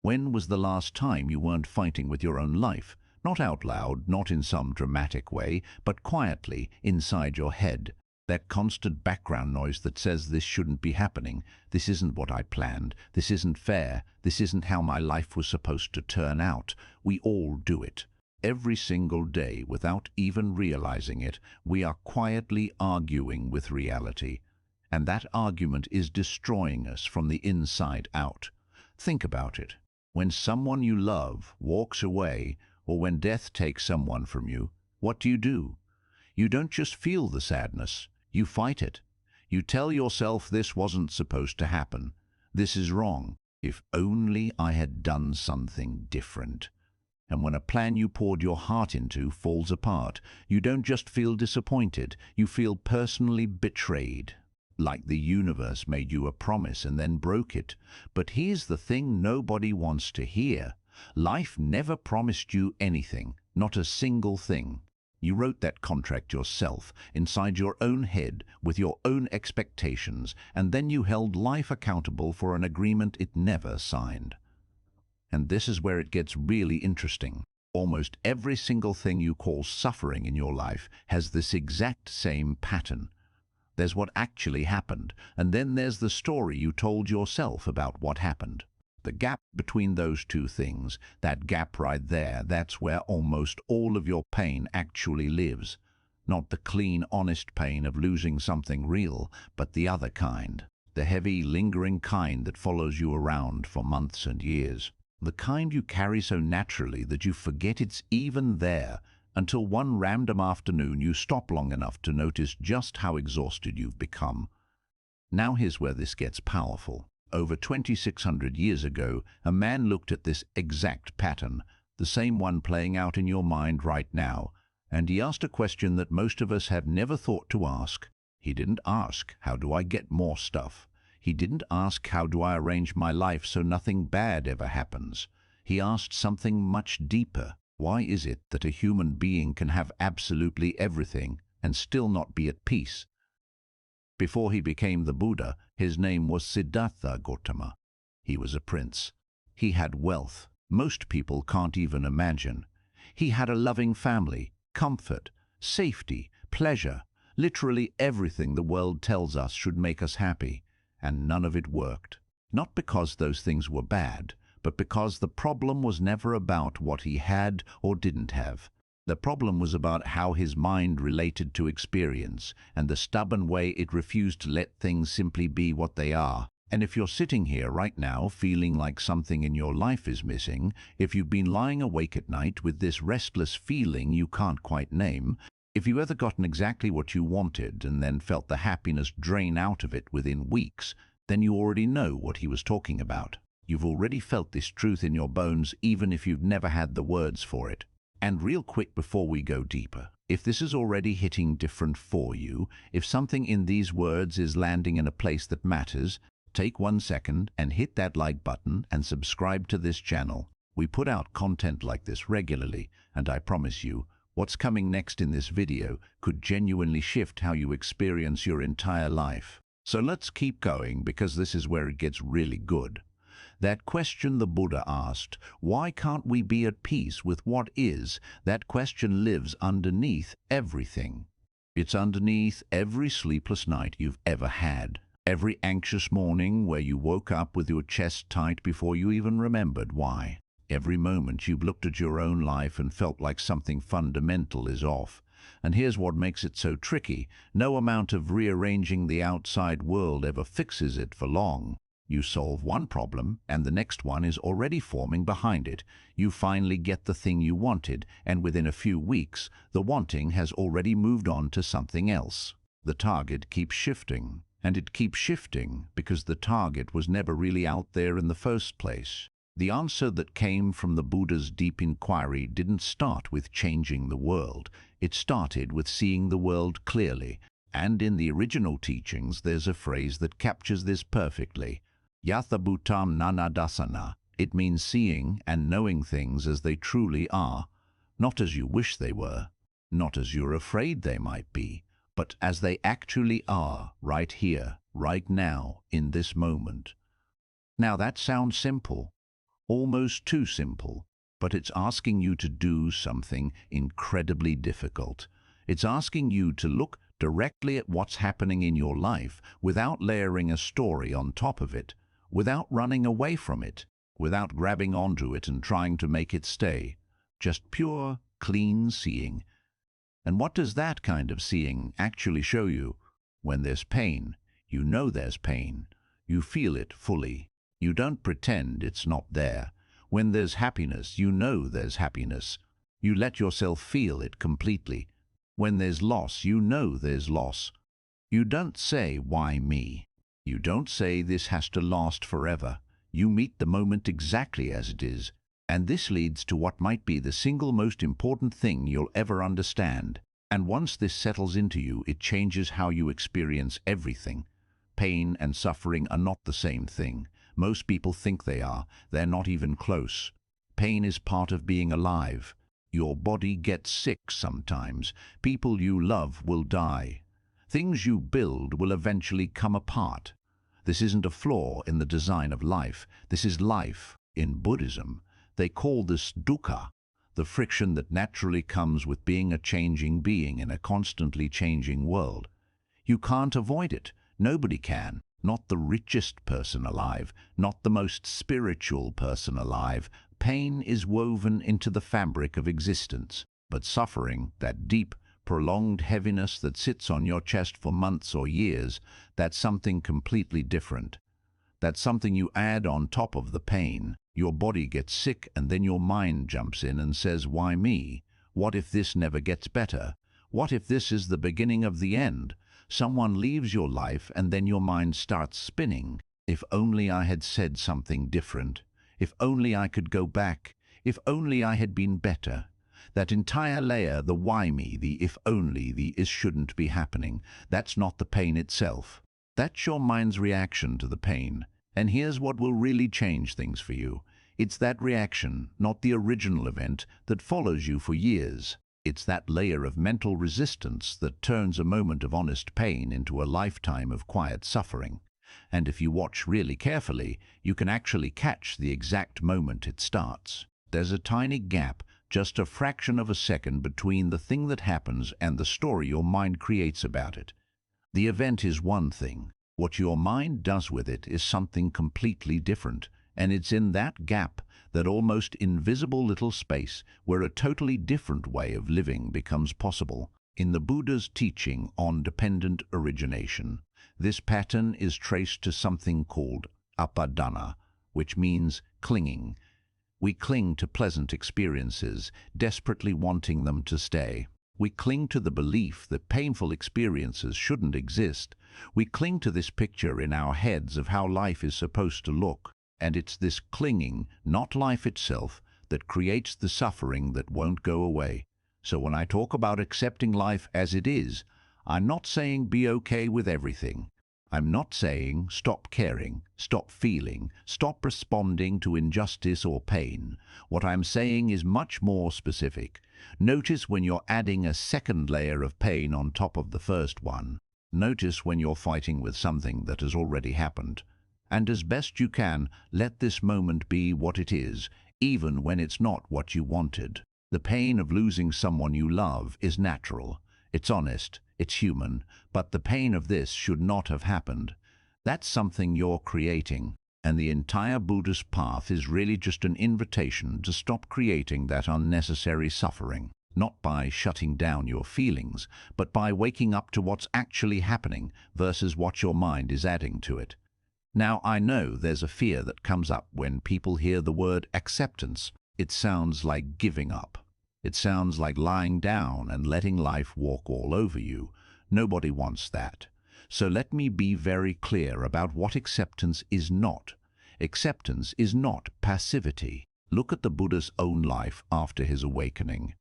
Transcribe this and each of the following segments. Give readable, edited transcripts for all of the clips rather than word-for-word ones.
When was the last time you weren't fighting with your own life? Not out loud, not in some dramatic way, but quietly inside your head. That constant background noise that says this shouldn't be happening, this isn't what I planned, this isn't fair, this isn't how my life was supposed to turn out. We all do it. Every single day, without even realizing it, we are quietly arguing with reality. And that argument is destroying us from the inside out. Think about it. When someone you love walks away, or when death takes someone from you, what do? You don't just feel the sadness, you fight it. You tell yourself this wasn't supposed to happen. This is wrong. If only I had done something different. And when a plan you poured your heart into falls apart, you don't just feel disappointed, you feel personally betrayed. Like the universe made you a promise and then broke it. But here's the thing nobody wants to hear. Life never promised you anything, not a single thing. You wrote that contract yourself, inside your own head, with your own expectations, and then you held life accountable for an agreement it never signed. And this is where it gets really interesting. Almost every single thing you call suffering in your life has this exact same pattern. There's what actually happened, and then there's the story you told yourself about what happened. The gap between those two things, that gap right there, that's where almost all of your pain actually lives. Not the clean, honest pain of losing something real, but the other kind. The heavy, lingering kind that follows you around for months and years. The kind you carry so naturally that you forget it's even there, until one random afternoon you stop long enough to notice just how exhausted you've become. Now here's where this gets powerful. Over 2,600 years ago, a man looked at this exact pattern, the same one playing out in your mind right now, and he asked a question that most of us have never thought to ask. He didn't ask, how do I get more stuff? He didn't ask, how do I arrange my life so nothing bad ever happens? He asked something much deeper. Why is it that a human being can have absolutely everything and still not be at peace? Before he became the Buddha, his name was Siddhartha Gautama. He was a prince. He had wealth most people can't even imagine. He had a loving family, comfort, safety, pleasure, literally everything the world tells us should make us happy. And none of it worked. Not because those things were bad, but because the problem was never about what he had or didn't have. The problem was about how his mind related to experience and the stubborn way it refused to let things simply be what they are. And if you're sitting here right now feeling like something in your life is missing, if you've been lying awake at night with this restless feeling you can't quite name, if you ever gotten exactly what you wanted and then felt the happiness drain out of it within weeks, then you already know what he was talking about. You've already felt this truth in your bones even if you've never had the words for it. And real quick before we go deeper, if this is already hitting different for you, if something in these words is landing in a place that matters, take 1 second and hit that like button and subscribe to this channel. We put out content like this regularly, and I promise you, what's coming next in this video could genuinely shift how you experience your entire life. So let's keep going because this is where it gets really good. That question the Buddha asked, why can't we be at peace with what is, that question lives underneath everything. It's underneath every sleepless night you've ever had. Every anxious morning where you woke up with your chest tight before you even remembered why. Every moment you've looked at your own life and felt like something fundamental is off. And here's what makes it so tricky. No amount of rearranging the outside world ever fixes it for long. You solve one problem, and the next one is already forming behind it. You finally get the thing you wanted, and within a few weeks, the wanting has already moved on to something else. The target keeps shifting, and it keeps shifting because the target was never really out there in the first place. The answer that came from the Buddha's deep inquiry didn't start with changing the world. It started with seeing the world clearly. And in the original teachings, there's a phrase that captures this perfectly. Yatha bhutam nanadasana. It means seeing and knowing things as they truly are, not as you wish they were, not as you're afraid they might be, but as they actually are right here, right now, in this moment. Now that sounds simple. almost too simple, but it's asking you to do something incredibly difficult. It's asking you to look directly at what's happening in your life without layering a story on top of it, without running away from it, without grabbing onto it and trying to make it stay. Just pure, clean seeing. And what does that kind of seeing actually show you? When there's pain, you know there's pain. You feel it fully. You don't pretend it's not there. When there's happiness, you know there's happiness. You let yourself feel it completely. When there's loss, you know there's loss. You don't say, "Why me?" You don't say this has to last forever. You meet the moment exactly as it is. And this leads to what might be the single most important thing you'll ever understand. And once this settles into you, it changes how you experience everything. Pain and suffering are not the same thing. Most people think they are. They're not even close. Pain is part of being alive. Your body gets sick sometimes. People you love will die. Things you build will eventually come apart. This isn't a flaw in the design of life. This is life. In Buddhism, they call this dukkha, the friction that naturally comes with being a changing being in a constantly changing world. You can't avoid it. Nobody can. Not the richest person alive, not the most spiritual person alive. Pain is woven into the fabric of existence. But suffering, that deep, prolonged heaviness that sits on your chest for months or years, that's something completely different. That's something you add on top of the pain. Your body gets sick and then your mind jumps in and says, "Why me? What if this never gets better? What if this is the beginning of the end?" Someone leaves your life and then your mind starts spinning. If only I had said something different. If only I could go back. If only I had been better. That entire layer, the why me, the if only, the is shouldn't be happening, that's not the pain itself. That's your mind's reaction to the pain. And here's what will really change things for you. It's that reaction, not the original event, that follows you for years. It's that layer of mental resistance that turns a moment of honest pain into a lifetime of quiet suffering. And if you watch really carefully, you can actually catch the exact moment it starts. There's a tiny gap, just a fraction of a second between the thing that happens and the story your mind creates about it. The event is one thing. What your mind does with it is something completely different, and it's in that gap, that almost invisible little space, where a totally different way of living becomes possible. In the Buddha's teaching on dependent origination, this pattern is traced to something called upadana, which means clinging. We cling to pleasant experiences, desperately wanting them to stay. We cling to the belief that painful experiences shouldn't exist. We cling to this picture in our heads of how life is supposed to look. And it's this clinging, not life itself, that creates the suffering that won't go away. So when I talk about accepting life as it is, I'm not saying be okay with everything. I'm not saying stop caring, stop feeling, stop responding to injustice or pain. What I'm saying is much more specific. Notice when you're adding a second layer of pain on top of the first one. Notice when you're fighting with something that has already happened. And as best you can, let this moment be what it is, even when it's not what you wanted. The pain of losing someone you love is natural. It's honest, it's human, but the pain of this should not have happened. That's something you're creating, and the entire Buddhist path is really just an invitation to stop creating that unnecessary suffering, not by shutting down your feelings, but by waking up to what's actually happening versus what your mind is adding to it. Now, I know there's a fear that comes up when people hear the word acceptance. It sounds like giving up. It sounds like lying down and letting life walk all over you. Nobody wants that. So let me be very clear about what acceptance is not. Acceptance is not passivity. Look at the Buddha's own life after his awakening.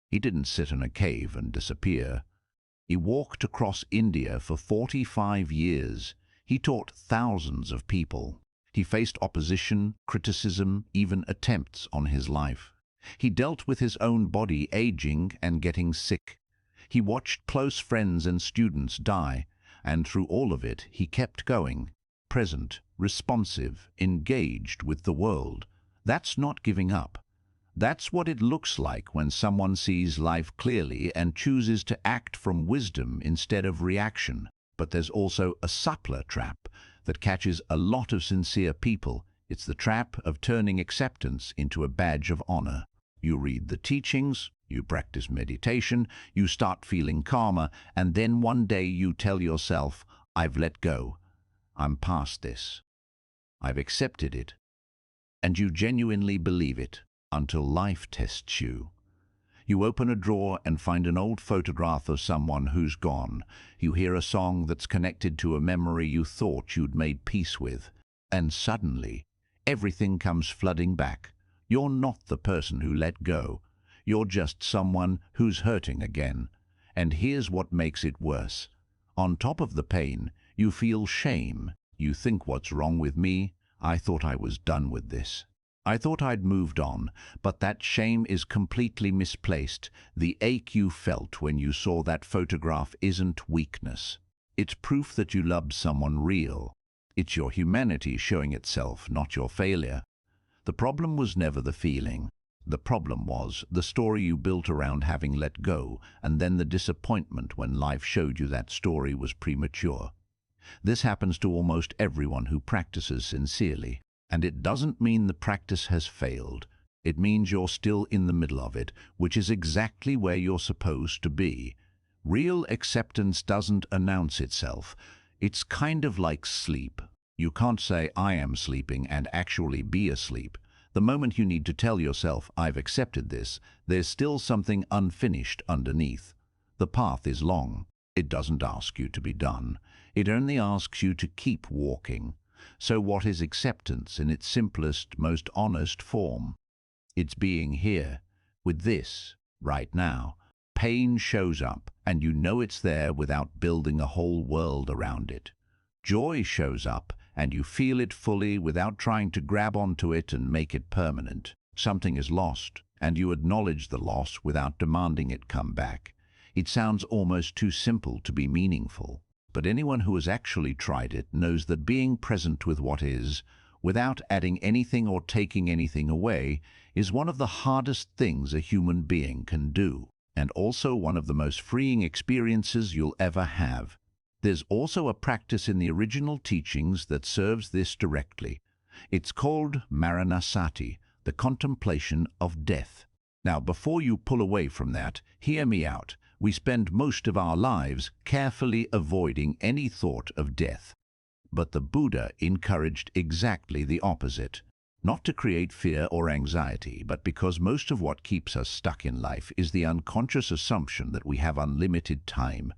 He didn't sit in a cave and disappear. He walked across India for 45 years. He taught thousands of people. He faced opposition, criticism, even attempts on his life. He dealt with his own body aging and getting sick. He watched close friends and students die, and through all of it, he kept going, present, responsive, engaged with the world. That's not giving up. That's what it looks like when someone sees life clearly and chooses to act from wisdom instead of reaction. But there's also a subtler trap that catches a lot of sincere people. It's the trap of turning acceptance into a badge of honor. You read the teachings, you practice meditation, you start feeling calmer, and then one day you tell yourself, I've let go. I'm past this. I've accepted it. And you genuinely believe it until life tests you. You open a drawer and find an old photograph of someone who's gone. You hear a song that's connected to a memory you thought you'd made peace with. And suddenly, everything comes flooding back. You're not the person who let go. You're just someone who's hurting again. And here's what makes it worse. On top of the pain, you feel shame. You think, what's wrong with me? I thought I was done with this. I thought I'd moved on, but that shame is completely misplaced. The ache you felt when you saw that photograph isn't weakness. It's proof that you loved someone real. It's your humanity showing itself, not your failure. The problem was never the feeling. The problem was the story you built around having let go, and then the disappointment when life showed you that story was premature. This happens to almost everyone who practices sincerely. And it doesn't mean the practice has failed. It means you're still in the middle of it, which is exactly where you're supposed to be. Real acceptance doesn't announce itself. It's kind of like sleep. You can't say, I am sleeping, and actually be asleep. The moment you need to tell yourself, I've accepted this, there's still something unfinished underneath. The path is long. It doesn't ask you to be done. It only asks you to keep walking. So what is acceptance in its simplest, most honest form? It's being here, with this, right now. Pain shows up, and you know it's there without building a whole world around it. Joy shows up, and you feel it fully without trying to grab onto it and make it permanent. Something is lost, and you acknowledge the loss without demanding it come back. It sounds almost too simple to be meaningful. But anyone who has actually tried it knows that being present with what is, without adding anything or taking anything away, is one of the hardest things a human being can do, and also one of the most freeing experiences you'll ever have. There's also a practice in the original teachings that serves this directly. It's called Maranasati, the contemplation of death. Now, before you pull away from that, hear me out. We spend most of our lives carefully avoiding any thought of death. But the Buddha encouraged exactly the opposite. Not to create fear or anxiety, but because most of what keeps us stuck in life is the unconscious assumption that we have unlimited time,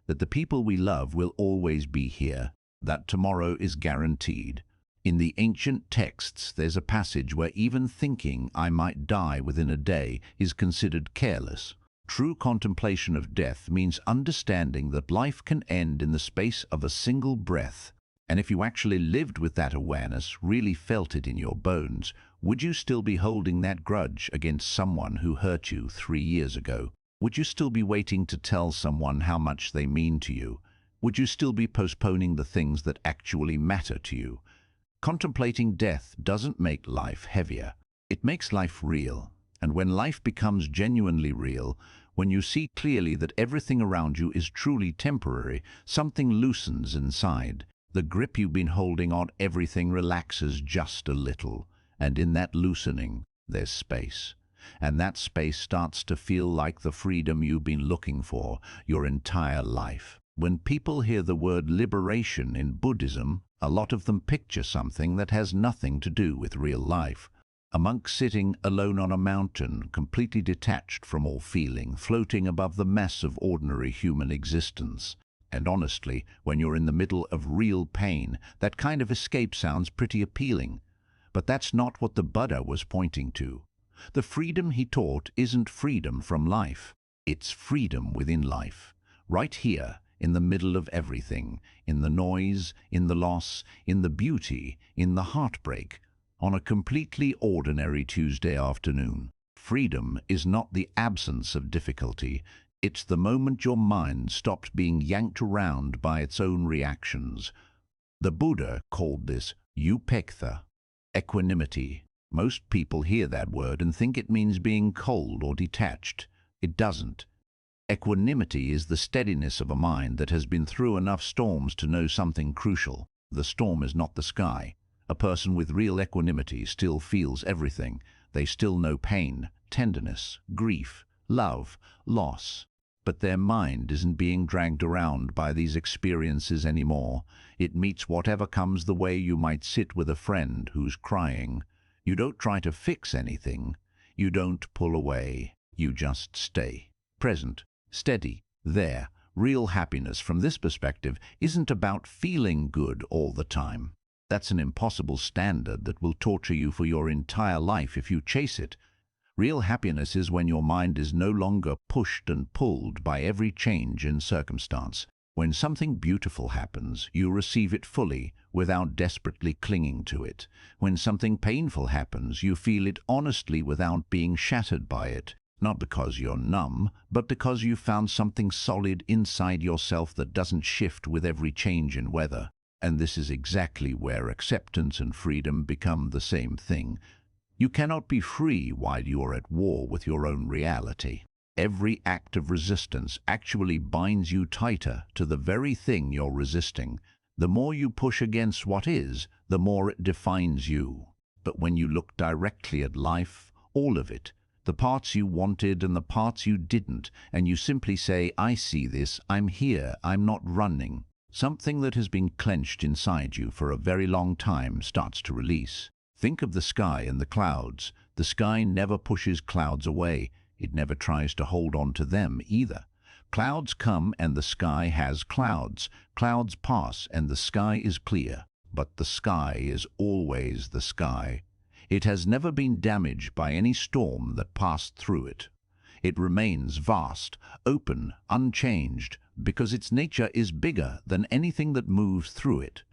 that the people we love will always be here, that tomorrow is guaranteed. In the ancient texts, there's a passage where even thinking I might die within a day is considered careless. True contemplation of death means understanding that life can end in the space of a single breath. And if you actually lived with that awareness, really felt it in your bones, would you still be holding that grudge against someone who hurt you 3 years ago? Would you still be waiting to tell someone how much they mean to you? Would you still be postponing the things that actually matter to you? Contemplating death doesn't make life heavier. It makes life real. And when life becomes genuinely real, when you see clearly that everything around you is truly temporary, something loosens inside. The grip you've been holding on everything relaxes just a little. And in that loosening, there's space. And that space starts to feel like the freedom you've been looking for your entire life. When people hear the word liberation in Buddhism, a lot of them picture something that has nothing to do with real life. A monk sitting alone on a mountain, completely detached from all feeling, floating above the mess of ordinary human existence. And honestly, when you're in the middle of real pain, that kind of escape sounds pretty appealing. But that's not what the Buddha was pointing to. The freedom he taught isn't freedom from life. It's freedom within life. Right here, in the middle of everything. In the noise, in the loss, in the beauty, in the heartbreak. On a completely ordinary Tuesday afternoon. Freedom is not the absence of difficulty. It's the moment your mind stopped being yanked around by its own reactions. The Buddha called this 𝐿𝐴𝐻𝐻, equanimity. Most people hear that word and think it means being cold or detached. It doesn't. Equanimity is the steadiness of a mind that has been through enough storms to know something crucial. The storm is not the sky. A person with real equanimity still feels everything. They still know pain, tenderness, grief, love, loss. But their mind isn't being dragged around by these experiences anymore. It meets whatever comes the way. You might sit with a friend who's crying. You don't try to fix anything. You don't pull away. You just stay. Present, steady, there. Real happiness from this perspective isn't about feeling good all the time. That's an impossible standard that will torture you for your entire life if you chase it. Real happiness is when your mind is no longer pushed and pulled by every change in circumstance. When something beautiful happens, you receive it fully, without desperately clinging to it. When something painful happens, you feel it honestly without being shattered by it. Not because you're numb, but because you found something solid inside yourself that doesn't shift with every change in weather. And this is exactly where acceptance and freedom become the same thing. You cannot be free while you are at war with your own reality. Every act of resistance actually binds you tighter to the very thing you're resisting. The more you push against what is, the more it defines you. But when you look directly at life, all of it, the parts you wanted and the parts you didn't, and you simply say, I see this, I'm here, I'm not running, something that has been clenched inside you for a very long time starts to release. Think of the sky and the clouds. The sky never pushes clouds away. It never tries to hold on to them either. Clouds come and the sky has clouds. Clouds pass and the sky is clear. But the sky is always the sky. It has never been damaged by any storm that passed through it. It remains vast, open, unchanged, because its nature is bigger than anything that moves through it.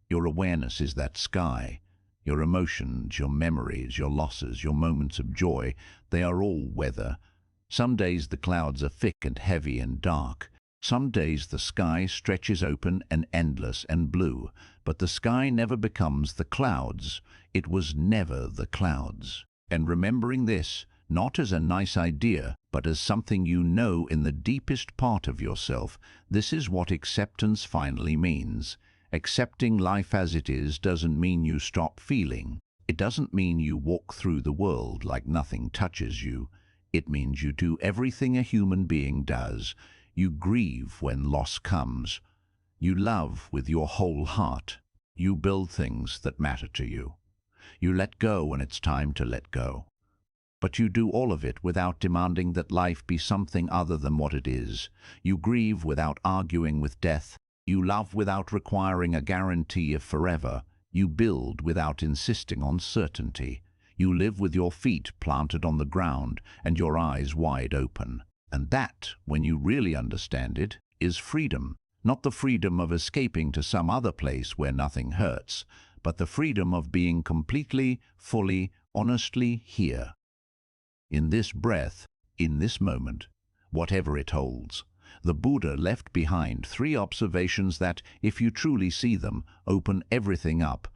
Your awareness is that sky. Your emotions, your memories, your losses, your moments of joy, they are all weather. Some days the clouds are thick and heavy and dark. Some days the sky stretches open and endless and blue. But the sky never becomes the clouds. It was never the clouds. And remembering this, not as a nice idea, but as something you know in the deepest part of yourself, this is what acceptance finally means. Accepting life as it is doesn't mean you stop feeling. It doesn't mean you walk through the world like nothing touches you. It means you do everything a human being does. You grieve when loss comes. You love with your whole heart. You build things that matter to you. You let go when it's time to let go. But you do all of it without demanding that life be something other than what it is. You grieve without arguing with death. You love without requiring a guarantee of forever. You build without insisting on certainty. You live with your feet planted on the ground and your eyes wide open. And that, when you really understand it, is freedom. Not the freedom of escaping to some other place where nothing hurts, but the freedom of being completely, fully, honestly here. In this breath, in this moment, whatever it holds. The Buddha left behind 3 observations that, if you truly see them, open everything up.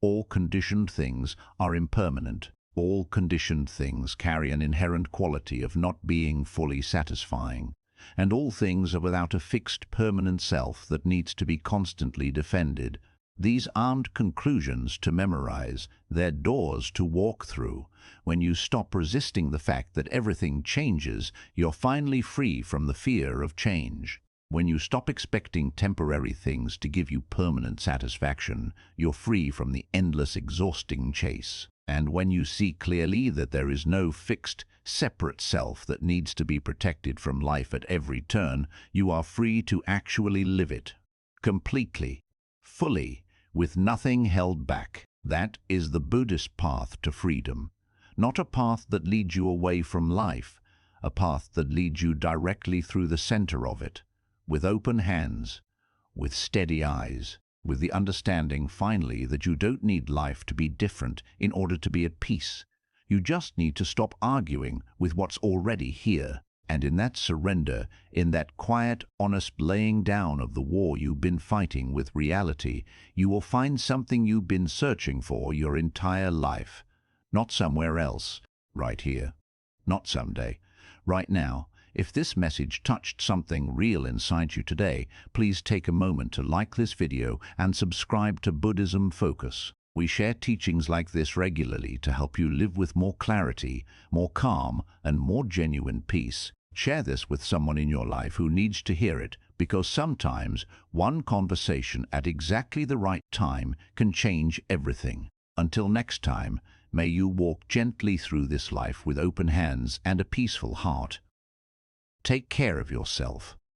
All conditioned things are impermanent. All conditioned things carry an inherent quality of not being fully satisfying. And all things are without a fixed permanent self that needs to be constantly defended. These aren't conclusions to memorize, they're doors to walk through. When you stop resisting the fact that everything changes, you're finally free from the fear of change. When you stop expecting temporary things to give you permanent satisfaction, you're free from the endless, exhausting chase. And when you see clearly that there is no fixed, separate self that needs to be protected from life at every turn, you are free to actually live it. Completely, fully, with nothing held back. That is the Buddhist path to freedom. Not a path that leads you away from life, a path that leads you directly through the center of it, with open hands, with steady eyes, with the understanding finally that you don't need life to be different in order to be at peace. You just need to stop arguing with what's already here. And in that surrender, in that quiet, honest laying down of the war you've been fighting with reality, you will find something you've been searching for your entire life. not somewhere else, right here, not someday, right now. If this message touched something real inside you today, please take a moment to like this video and subscribe to Buddhism Focus. We share teachings like this regularly to help you live with more clarity, more calm, and more genuine peace. Share this with someone in your life who needs to hear it, because sometimes one conversation at exactly the right time can change everything. Until next time, may you walk gently through this life with open hands and a peaceful heart. Take care of yourself.